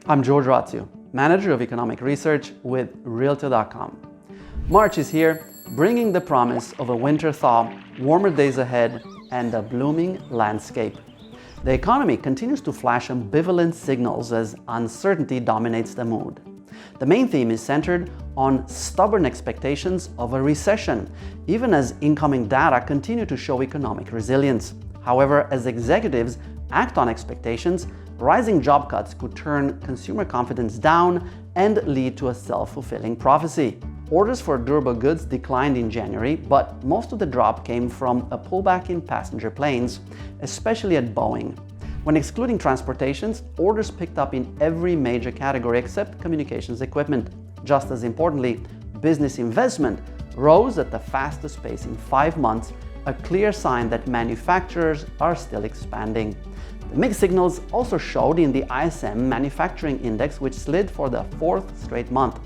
I'm George Ratiu, Manager of Economic Research with Realtor.com. March is here, bringing the promise of a winter thaw, warmer days ahead, and a blooming landscape. The economy continues to flash ambivalent signals as uncertainty dominates the mood. The main theme is centered on stubborn expectations of a recession, even as incoming data continue to show economic resilience. However, as executives act on expectations, rising job cuts could turn consumer confidence down and lead to a self-fulfilling prophecy. Orders for durable goods declined in January, but most of the drop came from a pullback in passenger planes, especially at Boeing. When excluding transportations, orders picked up in every major category except communications equipment. Just as importantly, business investment rose at the fastest pace in 5 months, a clear sign that manufacturers are still expanding. The mixed signals also showed in the ISM Manufacturing Index, which slid for the 4th straight month.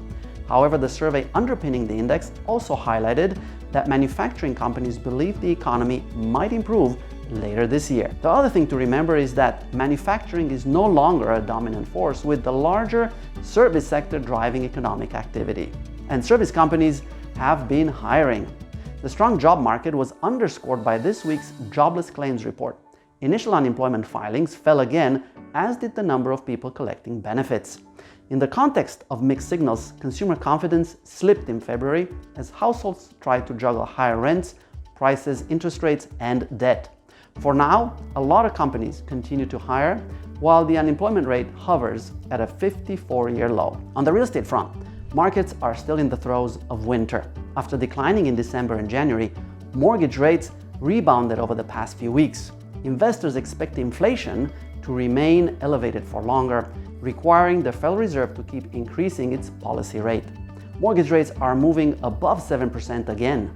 However, the survey underpinning the index also highlighted that manufacturing companies believe the economy might improve later this year. The other thing to remember is that manufacturing is no longer a dominant force, with the larger service sector driving economic activity. And service companies have been hiring. The strong job market was underscored by this week's jobless claims report. Initial unemployment filings fell again, as did the number of people collecting benefits. In the context of mixed signals, consumer confidence slipped in February as households tried to juggle higher rents, prices, interest rates, and debt. For now, a lot of companies continue to hire, while the unemployment rate hovers at a 54-year low. On the real estate front, markets are still in the throes of winter. After declining in December and January, mortgage rates rebounded over the past few weeks. Investors expect inflation to remain elevated for longer, requiring the Federal Reserve to keep increasing its policy rate. Mortgage rates are moving above 7% again.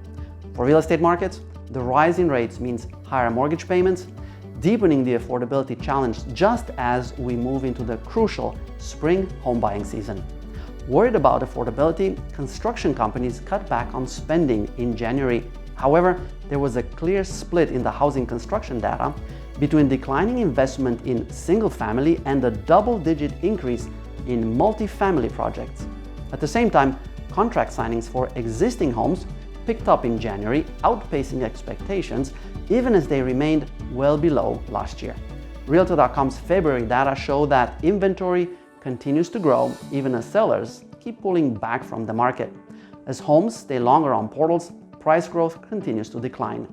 For real estate markets, the rise in rates means higher mortgage payments, deepening the affordability challenge just as we move into the crucial spring home buying season. Worried about affordability, construction companies cut back on spending in January. However, there was a clear split in the housing construction data between declining investment in single-family and a double-digit increase in multi-family projects. At the same time, contract signings for existing homes picked up in January, outpacing expectations, even as they remained well below last year. Realtor.com's February data show that inventory continues to grow, even as sellers keep pulling back from the market. As homes stay longer on portals, price growth continues to decline.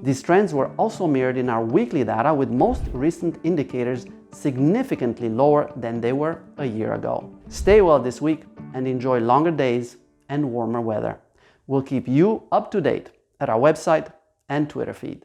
These trends were also mirrored in our weekly data, with most recent indicators significantly lower than they were a year ago. Stay well this week and enjoy longer days and warmer weather. We'll keep you up to date at our website and Twitter feed.